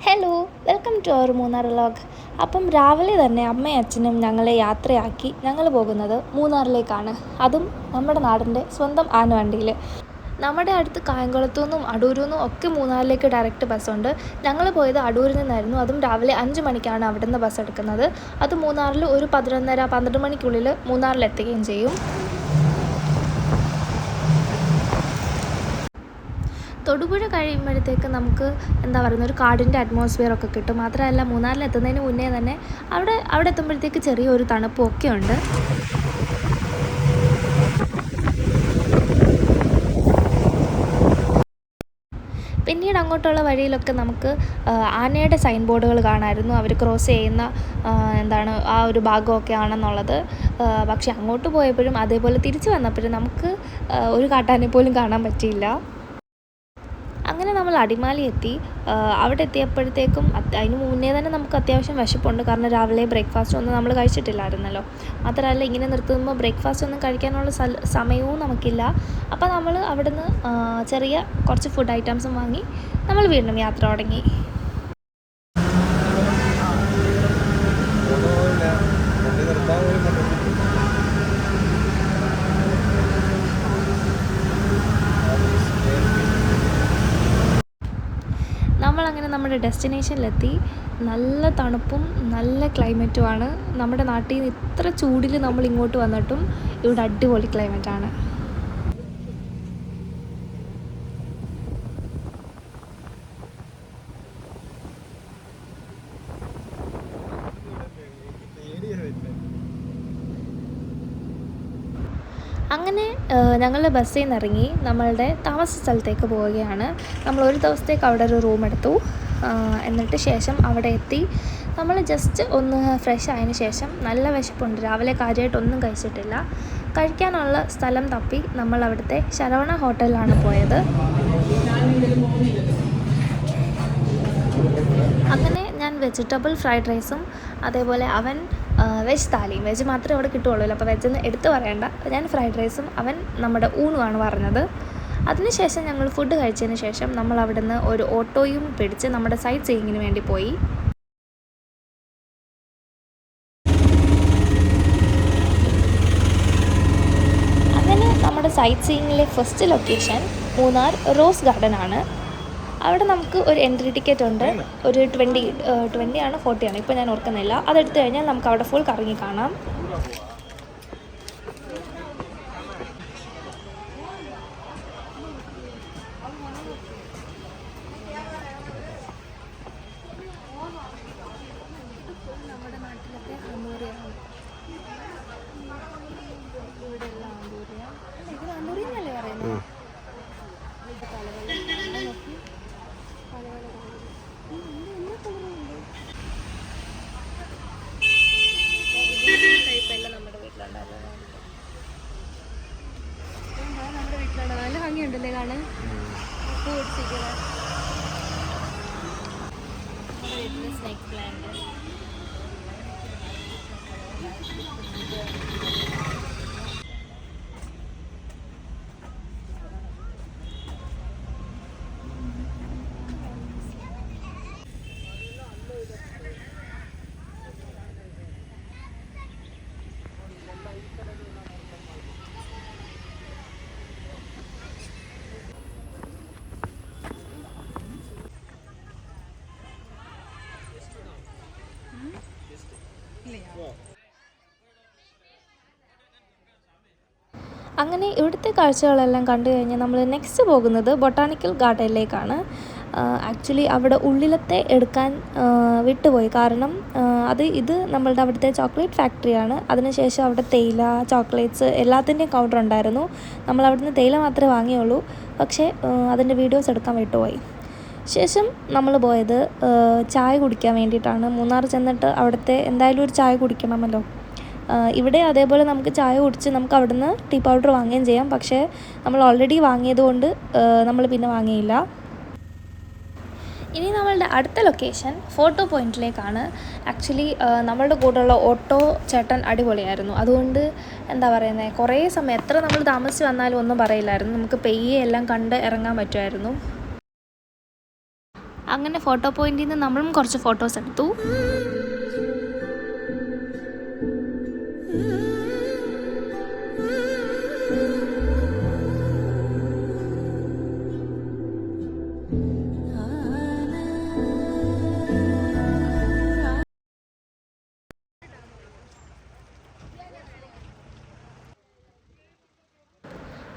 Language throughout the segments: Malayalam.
Hello, welcome to our Munnar vlog. അപ്പം രാവിലെ തന്നെ അമ്മയും അച്ഛനും ഞങ്ങളെ യാത്രയാക്കി ഞങ്ങൾ പോകുന്നത് മൂന്നാറിലേക്കാണ്. അതും നമ്മുടെ നാടിൻ്റെ സ്വന്തം ആനവണ്ടിയിൽ. നമ്മുടെ അടുത്ത് കായംകുളത്തു നിന്നും അടൂരിൽ നിന്നും ഒക്കെ മൂന്നാറിലേക്ക് ഡയറക്റ്റ് ബസ്സുണ്ട്. ഞങ്ങൾ പോയത് അടൂരിൽ നിന്നായിരുന്നു. അതും രാവിലെ 5 മണിക്കാണ് അവിടെ നിന്ന് ബസ് എടുക്കുന്നത്. അത് മൂന്നാറിൽ ഒരു 11:30-12 മണിക്കുള്ളിൽ മൂന്നാറിലെത്തുകയും ചെയ്യും. തൊടുപുഴ കഴിയുമ്പോഴത്തേക്ക് നമുക്ക് ഒരു കാടിൻ്റെ അറ്റ്മോസ്ഫിയറൊക്കെ കിട്ടും. മാത്രമല്ല മൂന്നാറിലെത്തുന്നതിന് മുന്നേ തന്നെ അവിടെ എത്തുമ്പോഴത്തേക്ക് ചെറിയൊരു തണുപ്പും ഒക്കെ ഉണ്ട്. പിന്നീട് അങ്ങോട്ടുള്ള വഴിയിലൊക്കെ നമുക്ക് ആനയുടെ സൈൻ ബോർഡുകൾ കാണാമായിരുന്നു. അവർ ക്രോസ് ചെയ്യുന്ന ആ ഒരു ഭാഗമൊക്കെ ആണെന്നുള്ളത്. പക്ഷെ അങ്ങോട്ട് പോയപ്പോഴും അതേപോലെ തിരിച്ചു വന്നപ്പോഴും നമുക്ക് ഒരു കാട്ടാനെ പോലും കാണാൻ പറ്റിയില്ല. അങ്ങനെ നമ്മൾ അടിമാലി എത്തി. അവിടെ എത്തിയപ്പോഴത്തേക്കും അതിന് മുന്നേ തന്നെ നമുക്ക് അത്യാവശ്യം വിശപ്പുണ്ട്. കാരണം രാവിലെ ബ്രേക്ക്ഫാസ്റ്റ് ഒന്നും നമ്മൾ കഴിച്ചിട്ടില്ലായിരുന്നല്ലോ. മാത്രമല്ല ഇങ്ങനെ നിർത്തുമ്പോൾ ബ്രേക്ക്ഫാസ്റ്റ് ഒന്നും കഴിക്കാനുള്ള സമയവും നമുക്കില്ല. അപ്പോൾ നമ്മൾ അവിടുന്ന് ചെറിയ കുറച്ച് ഫുഡ് ഐറ്റംസും വാങ്ങി നമ്മൾ വീണ്ടും യാത്ര തുടങ്ങി. നമ്മളങ്ങനെ നമ്മുടെ ഡെസ്റ്റിനേഷനിലെത്തി. നല്ല തണുപ്പും നല്ല ക്ലൈമറ്റുമാണ്. നമ്മുടെ നാട്ടിൽ നിന്ന് ഇത്ര ചൂടിൽ നമ്മൾ ഇങ്ങോട്ട് വന്നിട്ടും ഇവിടെ അടിപൊളി ക്ലൈമറ്റാണ്. അങ്ങനെ ഞങ്ങൾ ബസ്സിൽ നിന്ന് ഇറങ്ങി നമ്മളുടെ താമസ സ്ഥലത്തേക്ക് പോവുകയാണ്. നമ്മൾ ഒരു ദിവസത്തേക്ക് അവിടെ ഒരു റൂം എടുത്തു. എന്നിട്ട് ശേഷം അവിടെ എത്തി നമ്മൾ ജസ്റ്റ് ഒന്ന് ഫ്രഷ് ആയതിന് ശേഷം നല്ല വിശപ്പുണ്ട്. രാവിലെ കാര്യമായിട്ടൊന്നും കഴിച്ചിട്ടില്ല. കഴിക്കാനുള്ള സ്ഥലം തപ്പി നമ്മൾ അവിടുത്തെ ശരവണ ഹോട്ടലിലാണ് പോയത്. അങ്ങനെ ഞാൻ വെജിറ്റബിൾ ഫ്രൈഡ് റൈസും അതേപോലെ അവൻ വെജ് താലിയും. വെജ് മാത്രമേ അവിടെ കിട്ടുകയുള്ളൂ. അപ്പോൾ വെജെന്ന് എടുത്ത് പറയണ്ട. ഞാൻ ഫ്രൈഡ് റൈസും അവൻ നമ്മുടെ ഊണുമാണ് പറഞ്ഞത്. അതിനുശേഷം ഞങ്ങൾ ഫുഡ് കഴിച്ചതിന് ശേഷം നമ്മൾ അവിടെ നിന്ന് ഒരു ഓട്ടോയും പിടിച്ച് നമ്മുടെ സൈറ്റ് സീയിങ്ങിന് വേണ്ടി പോയി. അങ്ങനെ നമ്മുടെ സൈറ്റ് സീയിങ്ങിലെ first location Munnar rose garden ആണ്. അവിടെ നമുക്ക് ഒരു എൻട്രി ടിക്കറ്റ് ഉണ്ട്. ഒരു 20 ആണ് 40 ആണ്, ഇപ്പോൾ ഞാൻ ഓർക്കുന്നില്ല. അതെടുത്തു കഴിഞ്ഞാൽ നമുക്ക് അവിടെ ഫുൾ കറങ്ങി കാണാം. നമ്മുടെ നാട്ടിലൊക്കെ അന്തൂറിയാണ്. ഇവിടെ എല്ലാം അന്തൂറിയ. ഇത് അന്തൂറിയെന്നല്ലേ പറയുന്നത്? ഇത് നമ്മുടെ വീട്ടിലുണ്ടായിരുന്നു. നല്ല ഭംഗിയുണ്ടല്ലേ കാണാൻ. പൂ പിടിച്ചിരിക്കുന്നത് നമ്മുടെ വീട്ടിൽ സ്നേക്ക് പ്ലാന്റ്. അങ്ങനെ ഇവിടുത്തെ കാഴ്ചകളെല്ലാം കണ്ടു കഴിഞ്ഞ് നമ്മൾ നെക്സ്റ്റ് പോകുന്നത് ബൊട്ടാണിക്കൽ ഗാർഡനിലേക്കാണ്. ആക്ച്വലി അവിടെ ഉള്ളിലത്തെ എടുക്കാൻ വിട്ടുപോയി. കാരണം ഇത് നമ്മളുടെ അവിടുത്തെ ചോക്ലേറ്റ് ഫാക്ടറിയാണ്. അതിനുശേഷം അവിടെ തേയില, ചോക്ലേറ്റ്സ് എല്ലാത്തിൻ്റെയും കൗണ്ടർ ഉണ്ടായിരുന്നു. നമ്മൾ അവിടുന്ന് തേയില മാത്രമേ വാങ്ങിയുള്ളൂ. പക്ഷേ അതിൻ്റെ വീഡിയോസ് എടുക്കാൻ വിട്ടുപോയി. ശേഷം നമ്മൾ പോയത് ചായ കുടിക്കാൻ വേണ്ടിയിട്ടാണ്. മൂന്നാർ ചെന്നിട്ട് അവിടുത്തെ എന്തായാലും ഒരു ചായ കുടിക്കണമല്ലോ. ഇവിടെ അതേപോലെ നമുക്ക് ചായ കുടിച്ച് നമുക്ക് അവിടുന്ന് ടീ പൗഡർ വാങ്ങുകയും ചെയ്യാം. പക്ഷേ നമ്മൾ ഓൾറെഡി വാങ്ങിയത് കൊണ്ട് നമ്മൾ പിന്നെ വാങ്ങിയില്ല. ഇനി നമ്മളുടെ അടുത്ത ലൊക്കേഷൻ ഫോട്ടോ പോയിൻറ്റിലേക്കാണ്. ആക്ച്വലി നമ്മളുടെ കൂടെയുള്ള ഓട്ടോ ചേട്ടൻ അടിപൊളിയായിരുന്നു. അതുകൊണ്ട് കുറേ സമയം എത്ര നമ്മൾ താമസിച്ച് വന്നാലും ഒന്നും പറയില്ലായിരുന്നു. നമുക്ക് പെയ്യെ എല്ലാം കണ്ട് ഇറങ്ങാൻ പറ്റുമായിരുന്നു. അങ്ങനെ ഫോട്ടോ പോയിന്റിൽ നിന്ന് നമ്മളും കുറച്ച് ഫോട്ടോസ് എടുത്തു.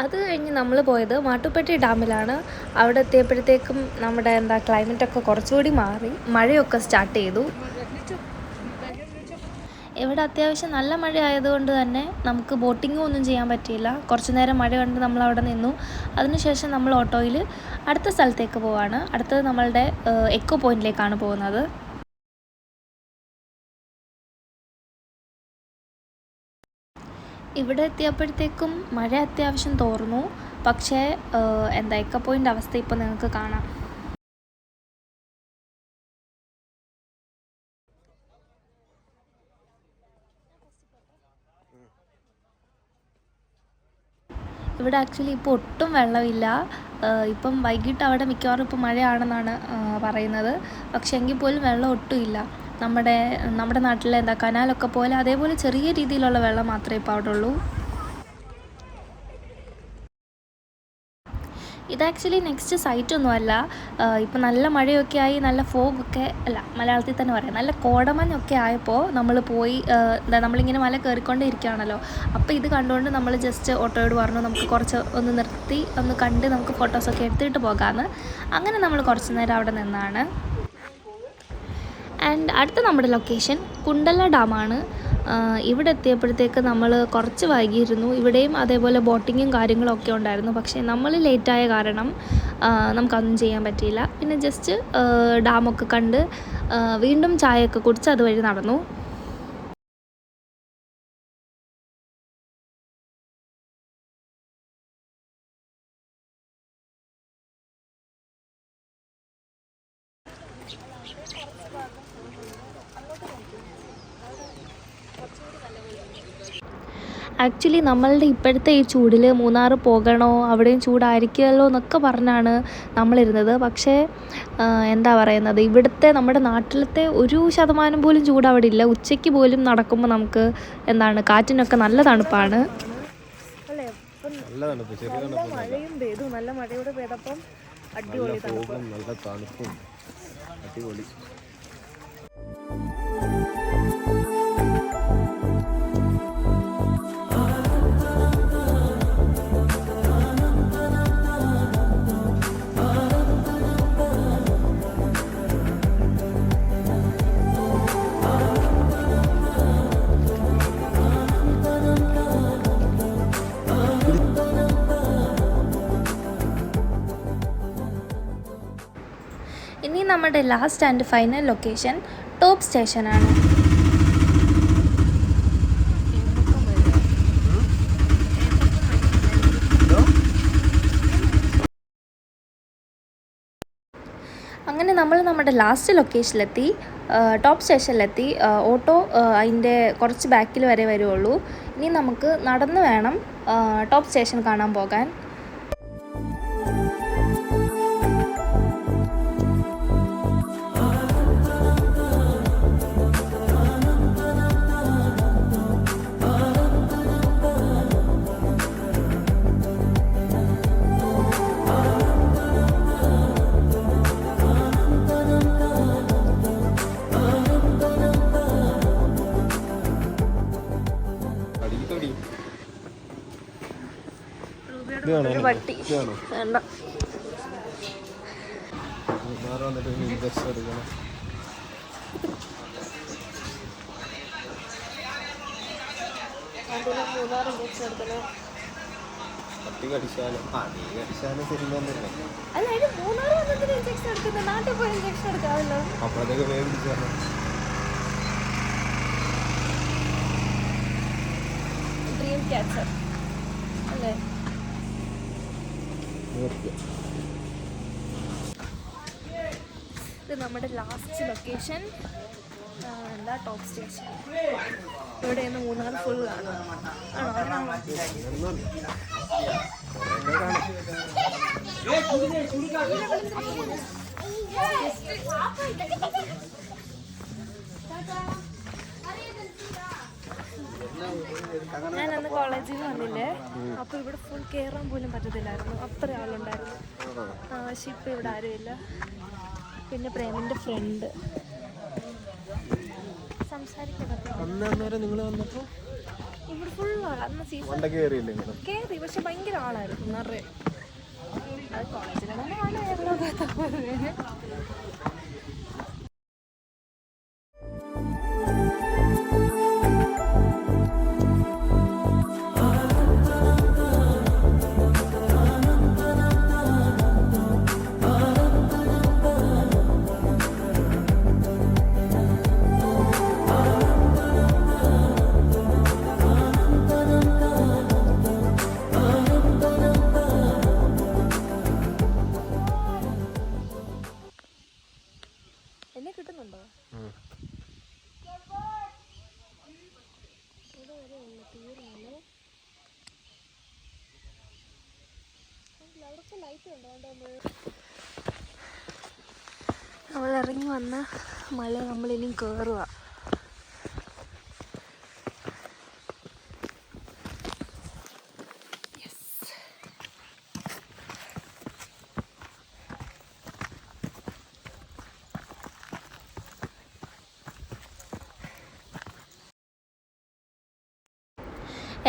അത് കഴിഞ്ഞ് നമ്മൾ പോയത് മാട്ടുപ്പെട്ടി ഡാമിലാണ്. അവിടെ എത്തിയപ്പോഴത്തേക്കും നമ്മുടെ ക്ലൈമറ്റൊക്കെ കുറച്ചുകൂടി മാറി, മഴയൊക്കെ സ്റ്റാർട്ട് ചെയ്തു. ഇവിടെ അത്യാവശ്യം നല്ല മഴ ആയതുകൊണ്ട് തന്നെ നമുക്ക് ബോട്ടിങ്ങും ഒന്നും ചെയ്യാൻ പറ്റിയില്ല. കുറച്ച് നേരം മഴ കണ്ട് നമ്മൾ അവിടെ നിന്നു. അതിനുശേഷം നമ്മൾ ഓട്ടോയിൽ അടുത്ത സ്ഥലത്തേക്ക് പോവാണ്. അടുത്തത് നമ്മളുടെ എക്കോ പോയിന്റിലേക്കാണ് പോകുന്നത്. ഇവിടെ എത്തിയപ്പോഴത്തേക്കും മഴ അത്യാവശ്യം തോർന്നു. പക്ഷേ എക്കോ പോയിൻ്റ് അവസ്ഥ ഇപ്പോൾ നിങ്ങൾക്ക് കാണാം. ഇവിടെ ആക്ച്വലി ഇപ്പോൾ ഒട്ടും വെള്ളമില്ല. ഇപ്പം വൈകിട്ട് അവിടെ മിക്കവാറും ഇപ്പോൾ മഴയാണെന്നാണ് പറയുന്നത്. പക്ഷേ എങ്കിൽ പോലും വെള്ളം ഒട്ടുമില്ല. നമ്മുടെ നാട്ടിലെ കനാലൊക്കെ പോലെ അതേപോലെ ചെറിയ രീതിയിലുള്ള വെള്ളം മാത്രമേ ഇപ്പോൾ അവിടെ ഉള്ളൂ. ഇത് ആക്ച്വലി നെക്സ്റ്റ് സൈറ്റൊന്നുമല്ല. ഇപ്പം നല്ല മഴയൊക്കെ ആയി, നല്ല ഫോഗൊക്കെ അല്ല, മലയാളത്തിൽ തന്നെ പറയാം, നല്ല കോടമഞ്ഞൊക്കെ ആയപ്പോൾ നമ്മൾ പോയി നമ്മളിങ്ങനെ മല കയറിക്കൊണ്ടേ ഇരിക്കുകയാണല്ലോ. അപ്പോൾ ഇത് കണ്ടുകൊണ്ട് നമ്മൾ ജസ്റ്റ് ഓട്ടോയോട് പറഞ്ഞു നമുക്ക് കുറച്ച് ഒന്ന് നിർത്തി ഒന്ന് കണ്ട് നമുക്ക് ഫോട്ടോസൊക്കെ എടുത്തിട്ട് പോകാമെന്ന്. അങ്ങനെ നമ്മൾ കുറച്ച് നേരം അവിടെ നിന്നാണ്. ആൻഡ് അടുത്ത നമ്മുടെ ലൊക്കേഷൻ കുണ്ടല ഡാമാണ്. ഇവിടെ എത്തിയപ്പോഴത്തേക്ക് നമ്മൾ കുറച്ച് വൈകിയിരുന്നു. ഇവിടെയും അതേപോലെ ബോട്ടിങ്ങും കാര്യങ്ങളൊക്കെ ഉണ്ടായിരുന്നു. പക്ഷേ നമ്മൾ ലേറ്റായ കാരണം നമുക്കൊന്നും ചെയ്യാൻ പറ്റിയില്ല. പിന്നെ ജസ്റ്റ് ഡാമൊക്കെ കണ്ട് വീണ്ടും ചായയൊക്കെ കുടിച്ച് അതുവഴി നടന്നു. ആക്ച്വലി നമ്മളുടെ ഇപ്പോഴത്തെ ഈ ചൂടിൽ മൂന്നാർ പോകണോ, അവിടെയും ചൂടായിരിക്കുമല്ലോ എന്നൊക്കെ പറഞ്ഞാണ് നമ്മളിരുന്നത്. പക്ഷേ ഇവിടുത്തെ നമ്മുടെ നാട്ടിലത്തെ 1% പോലും ചൂട് അവിടെ ഇല്ല. ഉച്ചയ്ക്ക് പോലും നടക്കുമ്പോൾ നമുക്ക് കാറ്റിനൊക്കെ നല്ല തണുപ്പാണ്. മഴയും പെയ്തു, നല്ല മഴയോടെ പെയ്തപ്പം അടിപൊളി തണുപ്പും. ഇനി നമ്മുടെ last and final location top സ്റ്റേഷനാണ്. അങ്ങനെ നമ്മൾ നമ്മുടെ ലാസ്റ്റ് ലൊക്കേഷനിലെത്തി, ടോപ്പ് സ്റ്റേഷനിലെത്തി. ഓട്ടോ അതിൻ്റെ കുറച്ച് ബാക്കിൽ വരെ വരുള്ളൂ. ഇനി നമുക്ക് നടന്ന് വേണം ടോപ്പ് സ്റ്റേഷൻ കാണാൻ പോകാൻ. പട്ടി വേണ്ട. അല്ല, മൂന്നാർ വന്നതിന് ഇഞ്ചക്ഷൻ എടുക്കുന്നത്, നാട്ടിൽ പോയി ഇഞ്ചക്ഷൻ എടുക്കാമല്ലോ. ഡ്രീം ക്യാച്ചർ അല്ലേ? ഇത് നമ്മുടെ ലാസ്റ്റ് ലൊക്കേഷൻ ടോപ്പ് സ്റ്റേഷൻ. ഇവിടെ നിന്ന് മൂന്നാർ ഫുൾ കാണാം. ആണോ? ഞാൻ അന്ന് കോളേജിൽ നിന്ന് വന്നില്ലേ, അപ്പോൾ ഇവിടെ ഫുൾ കയറാൻ പോലും പറ്റത്തില്ലായിരുന്നു, അത്ര ആളുണ്ടായിരുന്നു. പക്ഷെ ഇപ്പം ഇവിടെ ആരുമില്ല. പിന്നെ പ്രേമിൻ്റെ ഫ്രണ്ട് സംസാരിക്കാൻ ഇവിടെ ഫുൾ ആളാണ്. അന്ന് സീസൺ കയറി, പക്ഷെ ഭയങ്കര ആളായിരുന്നു നിറയെ. അത് കോളേജിലാണ് ആളായിരുന്നു. എന്നെ കിട്ടുന്നുണ്ടോ? നമ്മൾ ഇറങ്ങി വന്ന മല നമ്മളിനി കയറുക.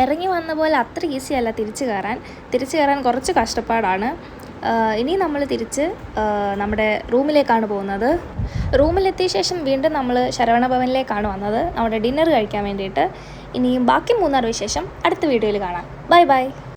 ഇറങ്ങി വന്ന പോലെ അത്ര ഈസി അല്ല തിരിച്ചു കയറാൻ കുറച്ച് കഷ്ടപ്പാടാണ്. ഇനി നമ്മൾ തിരിച്ച് നമ്മുടെ റൂമിലേക്കാണ് പോകുന്നത്. റൂമിലെത്തിയ ശേഷം വീണ്ടും നമ്മൾ ശരവണ ഭവനിലേക്കാണ് വന്നത് നമ്മുടെ ഡിന്നർ കഴിക്കാൻ വേണ്ടിയിട്ട്. ഇനിയും ബാക്കി 3 വിശേഷം അടുത്ത വീഡിയോയിൽ കാണാം. Bye bye.